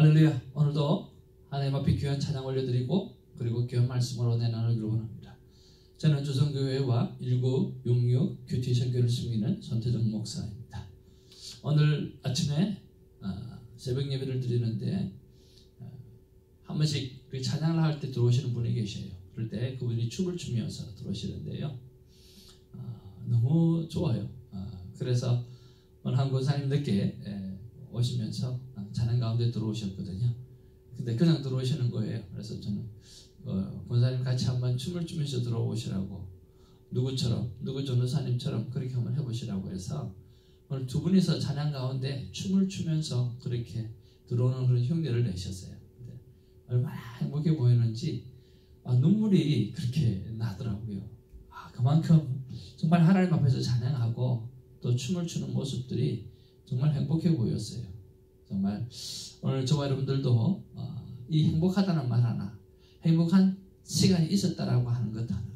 할렐루야. 오늘도 하나님 앞에 귀한 찬양 올려드리고 그리고 귀한 말씀으로 내 나누기를 원합니다. 저는 조선교회와 1966 큐티 선교를 섬기는 손태정 목사입니다. 오늘 아침에 새벽 예배를 드리는데 한 번씩 찬양을 할 때 들어오시는 분이 계셔요. 그럴 때 그분이 춤을 추면서 들어오시는데요. 너무 좋아요. 그래서 오늘 한 권사님 늦게 오시면서 찬양 가운데 들어오셨거든요. 근데 그냥 들어오시는 거예요. 그래서 저는 권사님 같이 한번 춤을 추면서 들어오시라고, 누구처럼, 누구 전도사님처럼 그렇게 한번 해보시라고 해서 오늘 두 분이서 찬양 가운데 춤을 추면서 그렇게 들어오는 그런 흉내를 내셨어요. 근데 얼마나 행복해 보이는지 눈물이 그렇게 나더라고요. 그만큼 정말 하나님 앞에서 찬양하고 또 춤을 추는 모습들이 정말 행복해 보였어요. 정말 오늘 저와 여러분들도 이 행복하다는 말 하나, 행복한 시간이 있었다라고 하는 것 하나,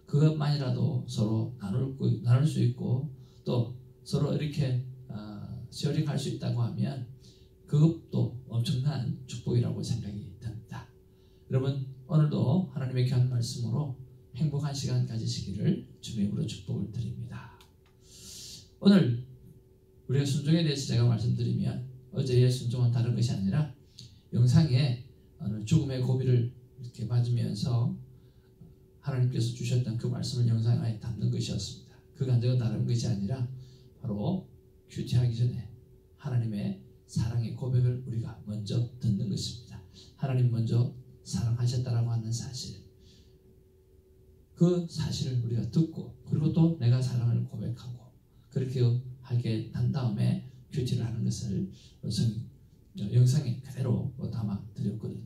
그것만이라도 서로 나눌 수 있고 또 서로 이렇게 쉐어링 할 수 있다고 하면 그것도 엄청난 축복이라고 생각이 듭니다. 여러분, 오늘도 하나님의 귀한 말씀으로 행복한 시간 가지시기를 주님으로 축복을 드립니다. 오늘 우리가 순종에 대해서 제가 말씀드리면 어제의 순종은 다른 것이 아니라 영상에 죽음의 고비를 이렇게 맞으면서 하나님께서 주셨던 그 말씀을 영상에 담는 것이었습니다. 그 간증은 다른 것이 아니라 바로 큐티하기 전에 하나님의 사랑의 고백을 우리가 먼저 듣는 것입니다. 하나님 먼저 사랑하셨다라고 하는 사실, 그 사실을 우리가 듣고 그리고 또 내가 사랑을 고백하고 그렇게 하게 한 다음에 큐티를 하는 것을 영상에 그대로 담아 드렸거든요.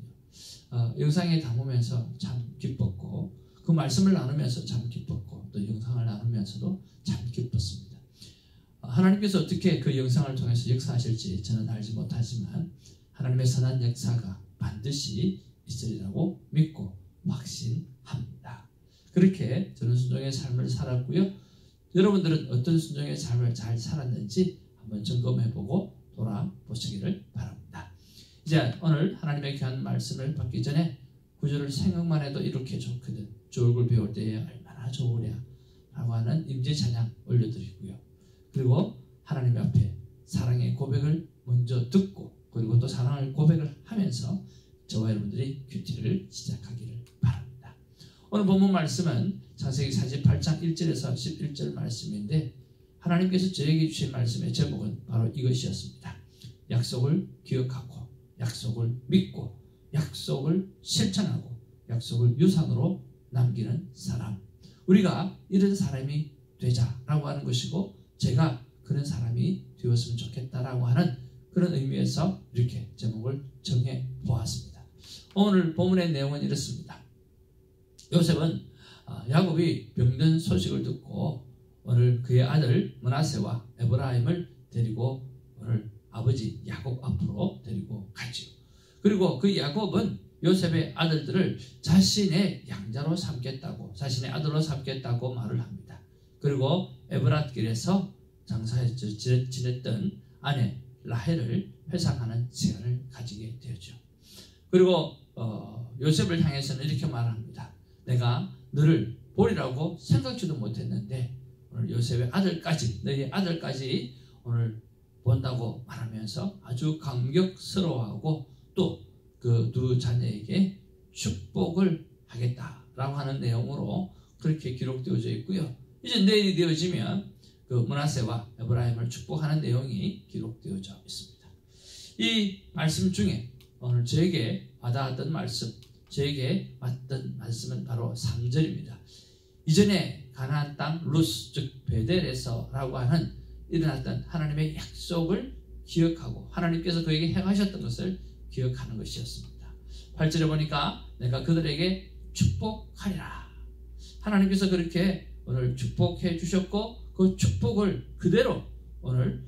영상에 담으면서 참 기뻤고 그 말씀을 나누면서 참 기뻤고 또 영상을 나누면서도 참 기뻤습니다. 하나님께서 어떻게 그 영상을 통해서 역사하실지 저는 알지 못하지만 하나님의 선한 역사가 반드시 있으리라고 믿고 확신합니다. 그렇게 저는 순종의 삶을 살았고요. 여러분들은 어떤 순종의 삶을 잘 살았는지 한번 점검해보고 돌아보시기를 바랍니다. 이제 오늘 하나님의 귀한 말씀을 받기 전에 구절을 생각만 해도 이렇게 좋거든, 주 얼굴 배울 때에 얼마나 좋으랴 라고 하는 임재 찬양 올려드리고요. 그리고 하나님 앞에 사랑의 고백을 먼저 듣고 그리고 또 사랑을 고백을 하면서 저와 여러분들이 큐티를 시작하기를 바랍니다. 오늘 본문 말씀은 창세기 48장 1절에서 11절 말씀인데 하나님께서 저에게 주신 말씀의 제목은 바로 이것이었습니다. 약속을 기억하고 약속을 믿고 약속을 실천하고 약속을 유산으로 남기는 사람, 우리가 이런 사람이 되자라고 하는 것이고 제가 그런 사람이 되었으면 좋겠다라고 하는 그런 의미에서 이렇게 제목을 정해 보았습니다. 오늘 본문의 내용은 이렇습니다. 요셉은 야곱이 병든 소식을 듣고 오늘 그의 아들 므낫세와 에브라임을 데리고 오늘 아버지 야곱 앞으로 데리고 가지요. 그리고 그 야곱은 요셉의 아들들을 자신의 양자로 삼겠다고, 자신의 아들로 삼겠다고 말을 합니다. 그리고 에브랏길에서 장사해 지냈던 아내 라헬을 회상하는 시간을 가지게 되었죠. 그리고 요셉을 향해서는 이렇게 말합니다. 내가 너를 보리라고 생각지도 못했는데 오늘 요셉의 아들까지, 너의 아들까지 오늘 본다고 말하면서 아주 감격스러워하고 또 그 두 자녀에게 축복을 하겠다라고 하는 내용으로 그렇게 기록되어져 있고요. 이제 내일이 되어지면 그 므낫세와 에브라임을 축복하는 내용이 기록되어져 있습니다. 이 말씀 중에 오늘 저에게 와닿았던 말씀, 저에게 왔던 말씀은 바로 3절입니다. 이전에 가나안 땅 루스, 즉 베델에서라고 하는 일어났던 하나님의 약속을 기억하고 하나님께서 그에게 행하셨던 것을 기억하는 것이었습니다. 8절에 보니까 내가 그들에게 축복하리라. 하나님께서 그렇게 오늘 축복해 주셨고 그 축복을 그대로 오늘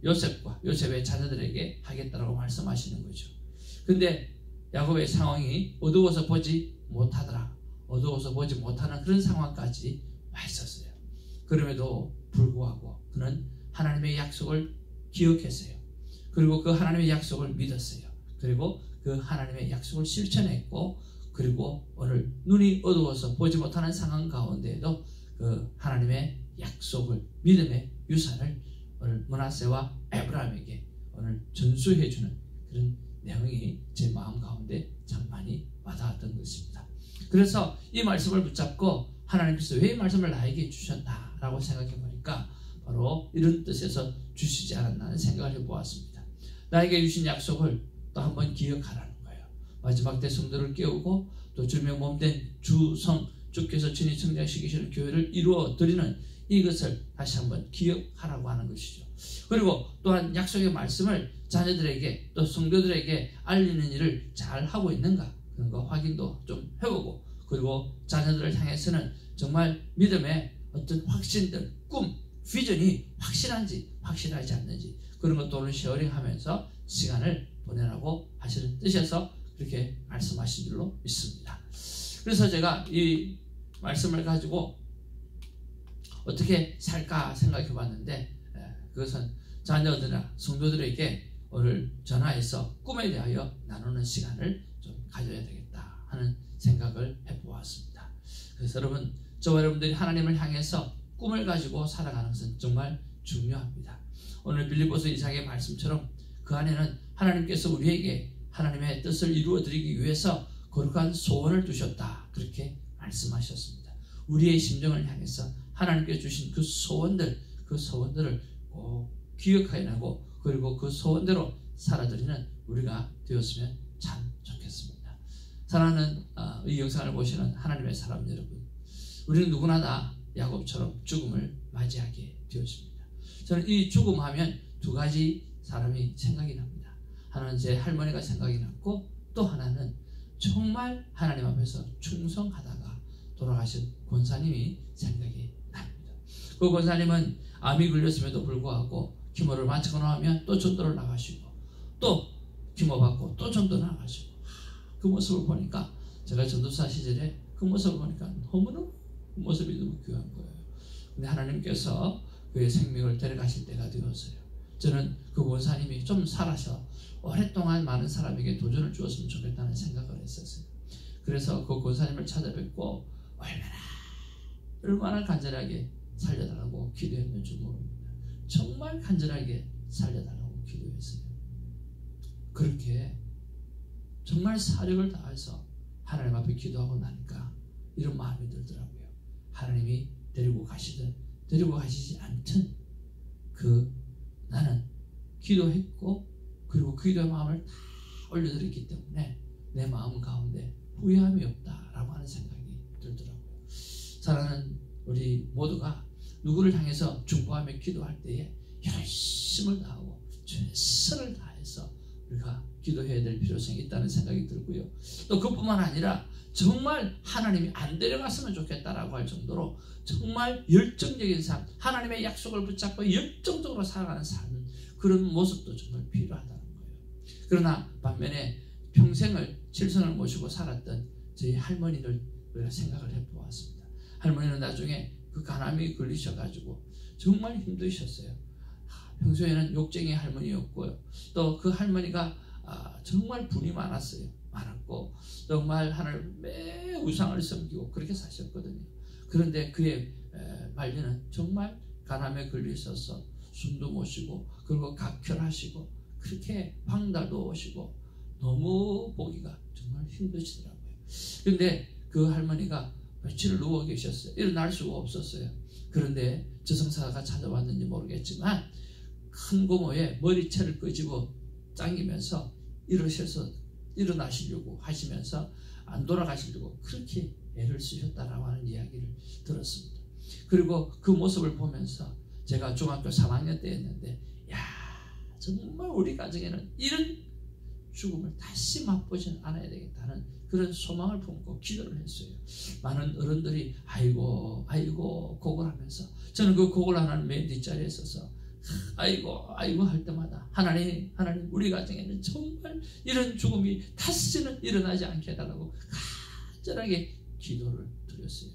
요셉과 요셉의 자녀들에게 하겠다라고 말씀하시는 거죠. 근데 야곱의 상황이 어두워서 보지 못하더라. 어두워서 보지 못하는 그런 상황까지 와 있었어요. 그럼에도 불구하고 그는 하나님의 약속을 기억했어요. 그리고 그 하나님의 약속을 믿었어요. 그리고 그 하나님의 약속을 실천했고, 그리고 오늘 눈이 어두워서 보지 못하는 상황 가운데에도 그 하나님의 약속을, 믿음의 유산을 오늘 므낫세와 에브라임에게 오늘 전수해주는 그런 내용이 제 마음 가운데 참 많이 와닿았던 것입니다. 그래서 이 말씀을 붙잡고 하나님께서 왜 이 말씀을 나에게 주셨나라고 생각해 보니까 바로 이런 뜻에서 주시지 않았나 하는 생각을 해보았습니다. 나에게 주신 약속을 또 한번 기억하라는 거예요. 마지막 때 성도를 깨우고 또 주님의 몸된 주성, 주께서 친히 성장시키시는 교회를 이루어 드리는 이것을 다시 한번 기억하라고 하는 것이죠. 그리고 또한 약속의 말씀을 자녀들에게 또 성도들에게 알리는 일을 잘 하고 있는가, 그런 거 확인도 좀 해보고, 그리고 자녀들을 향해서는 정말 믿음의 어떤 확신들, 꿈, 비전이 확실한지 확실하지 않는지 그런 것도 오늘 쉐어링하면서 시간을 보내라고 하시는 뜻에서 그렇게 말씀하신 줄로 믿습니다. 그래서 제가 이 말씀을 가지고 어떻게 살까 생각해 봤는데, 그것은 자녀들이나 성도들에게 오늘 전화해서 꿈에 대하여 나누는 시간을 좀 가져야 되겠다 하는 생각을 해보았습니다. 그래서 여러분, 저와 여러분들이 하나님을 향해서 꿈을 가지고 살아가는 것은 정말 중요합니다. 오늘 빌립보서 2장의 말씀처럼 그 안에는 하나님께서 우리에게 하나님의 뜻을 이루어드리기 위해서 거룩한 소원을 두셨다, 그렇게 말씀하셨습니다. 우리의 심정을 향해서 하나님께 주신 그 소원들을 꼭 기억해내고, 그리고 그 소원대로 살아드리는 우리가 되었으면 참 좋겠습니다. 사랑하는 이 영상을 보시는 하나님의 사람 여러분, 우리는 누구나 다 야곱처럼 죽음을 맞이하게 되었습니다. 저는 이 죽음하면 두 가지 사람이 생각이 납니다. 하나는 제 할머니가 생각이 났고, 또 하나는 정말 하나님 앞에서 충성하다가 돌아가신 권사님이 생각이 납니다. 그 권사님은 암이 걸렸음에도 불구하고 기모를 마치고 나면 또 전도를 나가시고, 또 기모 받고 또 전도 나가시고, 그 모습을 보니까 제가 전도사 시절에 그 모습을 보니까 너무너무 그 모습이 너무 귀한 거예요. 근데 하나님께서 그의 생명을 데려가실 때가 되었어요. 저는 그 권사님이 좀 살아서 오랫동안 많은 사람에게 도전을 주었으면 좋겠다는 생각을 했었어요. 그래서 그 권사님을 찾아뵙고 얼마나 간절하게 살려달라고 기도했는지 모릅니다. 정말 간절하게 살려달라고 기도했어요. 그렇게 정말 사력을 다해서 하나님 앞에 기도하고 나니까 이런 마음이 들더라고요. 하나님이 데리고 가시든 데리고 가시지 않든 나는 기도했고, 그리고 그 기도의 마음을 다 올려드렸기 때문에 내 마음 가운데 후회함이 없다라고 하는 생각이 들더라고요. 사랑하는 우리 모두가 누구를 향해서 중보하며 기도할 때에 열심을 다하고 최선을 다해서 우리가 기도해야 될 필요성이 있다는 생각이 들고요. 또 그뿐만 아니라 정말 하나님이 안 데려갔으면 좋겠다라고 할 정도로 정말 열정적인 삶, 하나님의 약속을 붙잡고 열정적으로 살아가는 삶, 그런 모습도 정말 필요하다는 거예요. 그러나 반면에 평생을 질성을 모시고 살았던 저희 할머니를 우리가 생각을 해보았습니다. 할머니는 나중에 그 간암이 걸리셔가지고 정말 힘드셨어요. 평소에는 욕쟁이 할머니였고요. 또 그 할머니가 정말 분이 많았고 정말 하나님 매 우상을 섬기고 그렇게 사셨거든요. 그런데 그의 말년은 정말 간암에 걸려 있어서 숨도 못 쉬고, 그리고 각혈하시고, 그렇게 방달도 오시고 너무 보기가 정말 힘드시더라고요. 그런데 그 할머니가 며칠을 누워 계셨어요. 일어날 수가 없었어요. 그런데 저승사자가 찾아왔는지 모르겠지만 큰 고모에 머리채를 끄집어 당기면서 일어나시려고 하시면서 안 돌아가시려고 그렇게 애를 쓰셨다라고 하는 이야기를 들었습니다. 그리고 그 모습을 보면서 제가 중학교 3학년 때였는데, 정말 우리 가정에는 이런 죽음을 다시 맛보지는 않아야 되겠다는 그런 소망을 품고 기도를 했어요. 많은 어른들이 아이고 곡을 하면서, 저는 그 곡을 하는 맨 뒷자리에 있어서 아이고 할 때마다 하나님 우리 가정에는 정말 이런 죽음이 다시는 일어나지 않게 해달라고 간절하게 기도를 드렸어요.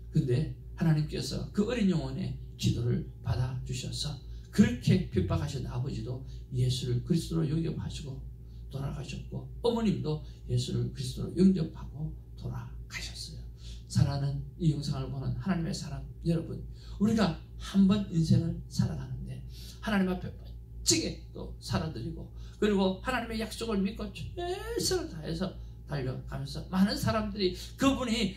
근데 하나님께서 그 어린 영혼의 기도를 받아주셔서 그렇게 핍박하신 아버지도 예수를 그리스도로 영접하시고 돌아가셨고 어머님도 예수를 그리스도로 영접하고 돌아가셨어요. 사랑하는 이 영상을 보는 하나님의 사람 여러분, 우리가 한 번 인생을 살아가는데 하나님 앞에 멋지게 또 살아드리고, 그리고 하나님의 약속을 믿고 최선을 다해서 달려가면서 많은 사람들이 그분이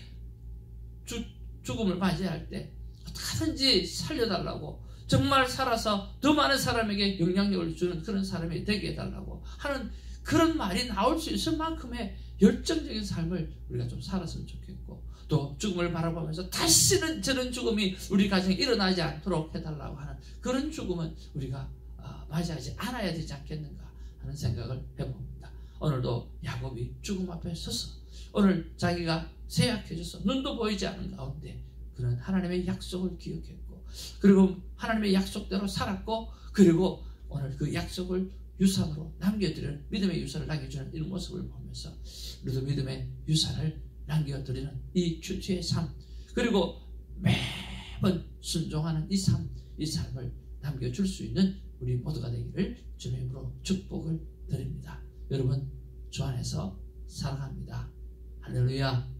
죽음을 맞이할 때 어떻게든지 살려달라고, 정말 살아서 더 많은 사람에게 영향력을 주는 그런 사람이 되게 해달라고 하는 그런 말이 나올 수 있을 만큼의 열정적인 삶을 우리가 좀 살았으면 좋겠고, 또 죽음을 바라보면서 다시는 저런 죽음이 우리 가정에 일어나지 않도록 해달라고 하는 그런 죽음은 우리가 맞이하지 않아야 되지 않겠는가 하는 생각을 해봅니다. 오늘도 야곱이 죽음 앞에 서서 오늘 자기가 세약해져서 눈도 보이지 않는 가운데 그런 하나님의 약속을 기억했고, 그리고 하나님의 약속대로 살았고, 그리고 오늘 그 약속을 유산으로 남겨드리는, 믿음의 유산을 남겨주는 이런 모습을 보면서 우리도 믿음의 유산을 남겨드리는 이 큐티의 삶, 그리고 매번 순종하는 이 삶을 남겨줄 수 있는 우리 모두가 되기를 주님의 이름으로 축복을 드립니다. 여러분 주 안에서 사랑합니다. 할렐루야.